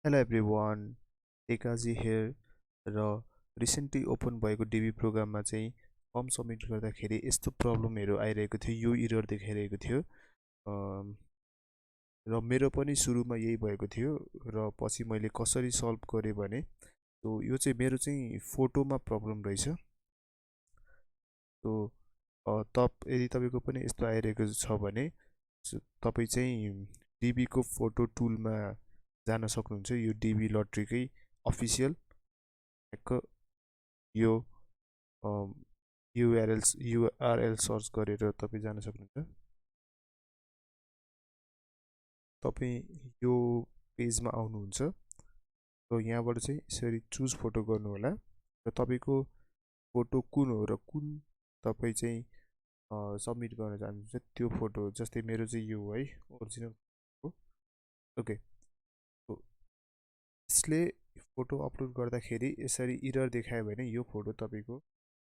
Hello everyone, टेकाजी here र recently open भएको DB प्रोग्राममा चाहिँ फर्म सबमिट गर्दाखेरि यस्तो प्रब्लमहरू आइरहेको थियो, यो इरर देखाइरहेको थियो। र मेरो पनि सुरुमा यही भएको थियो र पछि मैले कसरी सल्भ गरेँ भने यो चाहिँ मेरो चाहिँ फोटोमा प्रब्लम रहेछ। यदि तपाईँको पनि यस्तो आइरहेको छ भने तपाईँ चाहिँ डिबीको फोटो टुलमा जान सक्नुहुन्छ। यो डिबी लट्रीकै अफिसियल यो युआरएल सर्च गरेर तपाईँ जान सक्नुहुन्छ। तपाईँ यो पेजमा आउनुहुन्छ र यहाँबाट चाहिँ यसरी चुज फोटो गर्नु होला र तपाईँको फोटो कुन हो र कुन तपाईँ चाहिँ सबमिट गर्न चाहनुहुन्छ त्यो फोटो। जस्तै मेरो चाहिँ यो है ओरिजिनल हो। ओके, यसले फोटो अपलोड गर्दाखेरि यसरी इरर देखायो भने यो फोटो तपाईँको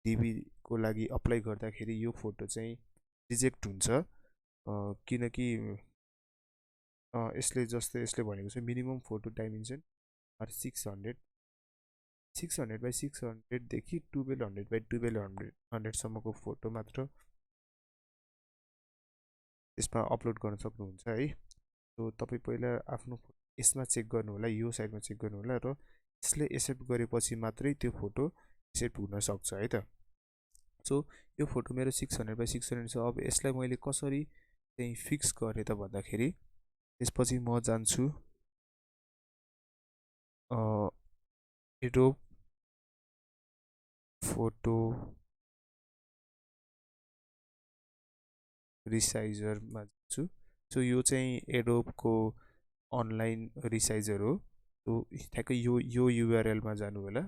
डिबीको लागि अप्लाई गर्दाखेरि यो फोटो चाहिँ रिजेक्ट हुन्छ। किनकि यसले भनेको चाहिँ minimum photo dimension are 600 by 600देखि 1200 बाई 1200सम्मको फोटो मात्र यसमा अपलोड गर्न सक्नुहुन्छ है। तपाईँ पहिला आफ्नो यसमा चेक गर्नु होला, यो साइडमा चेक गर्नु होला र यसले एक्सेप्ट गरेपछि मात्रै त्यो फोटो एक्सेप्ट हुन सक्छ है त। यो फोटो मेरो 600 बाई 600 छ। अब यसलाई मैले कसरी चाहिँ फिक्स गरेँ त भन्दाखेरि त्यसपछि म जान्छु एडोब फोटो रिसाइजरमा जान्छु। यो चाहिँ एडोबको अनलाइन रिसाइजर हो। ठ्याक्कै यो युआरएलमा जानु होला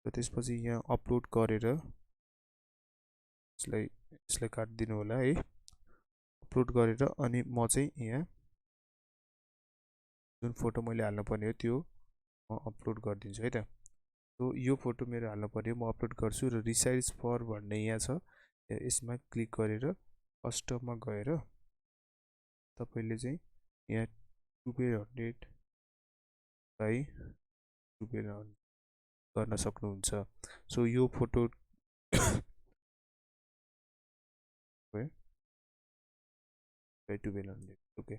र त्यसपछि यहाँ अपलोड गरेर यसलाई काटिदिनु होला है। अपलोड गरेर अनि म चाहिँ यहाँ जुन फोटो मैले हाल्नुपर्ने हो त्यो म अपलोड गरिदिन्छु है त। यो फोटो मेरो हाल्नुपर्ने हो, म अपलोड गर्छु र रिसाइज फर भन्ने यहाँ छ, यसमा क्लिक गरेर कस्टममा गएर तपाईँले चाहिँ यहाँ 1200 बाई 1200 गर्न सक्नुहुन्छ। यो photo by 1200 okay.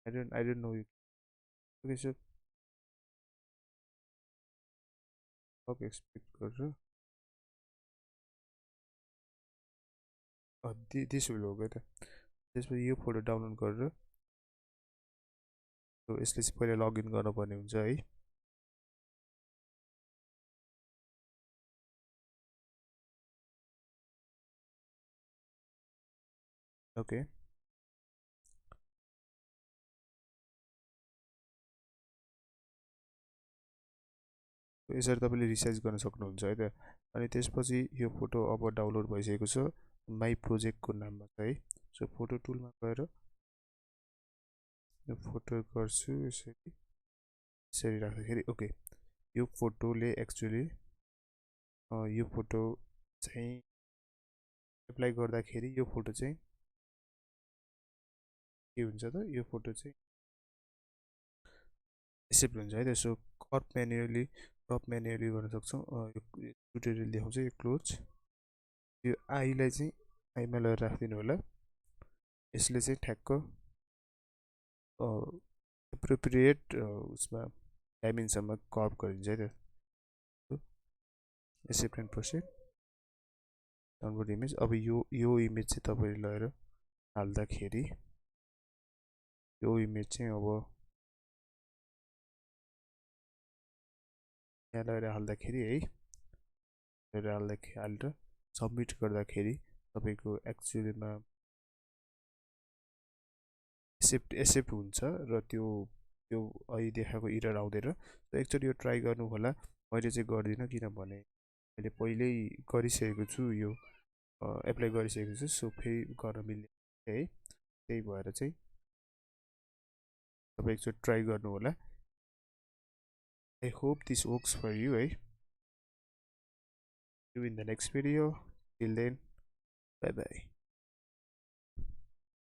I don't know you. Okay, so okay, expect गरेर दिस विल हो गयो त। त्यसपछि यो फोटो डाउनलोड गरेर यसले चाहिँ पहिला लगइन गर्नुपर्ने हुन्छ है। ओके, यसरी तपाईँले रिसाइज गर्न सक्नुहुन्छ है त। अनि त्यसपछि यो फोटो अब डाउनलोड भइसकेको छ, माई प्रोजेक्टको नाममा छ है। फोटो टुलमा गएर यो फोटो गर्छु यसरी राख्दाखेरि ओके। यो फोटोले एक्चुअली यो फोटो चाहिँ एप्लाई गर्दाखेरि यो फोटो चाहिँ के हुन्छ त, यो फोटो चाहिँ एक्सेप्ट हुन्छ है त। क्रप म्यानुअली गर्न सक्छौँ। यो ट्युटोरियल देखाउँछ, यो क्लोज। यो आईलाई चाहिँ आईमा लगेर राखिदिनु होला। यसले चाहिँ ठ्याक्क एप्रोप्रिएट उसमा डाइमेन्सनमा कर्भ गरिन्छ है त। Accept and proceed download image. अब यो इमेज चाहिँ तपाईँले लगेर हाल्दाखेरि यो इमेज चाहिँ अब यहाँ लगेर हाल्दाखेरि है, हालेर सबमिट गर्दाखेरि तपाईँको एक्चुअलीमा एक्सेप्ट हुन्छ र त्यो अहिले देखाएको इरर आउँदैन। एकचोटि यो ट्राई गर्नु होला। मैले चाहिँ गर्दिनँ किनभने मैले पहिल्यै गरिसकेको छु, यो एप्लाई गरिसकेको छु। फेरि गर्न मिल्ने है, त्यही भएर चाहिँ तपाईँ एकचोटि ट्राई गर्नु होला। I hope this works for you है। you in the next video. Till then, bye bye.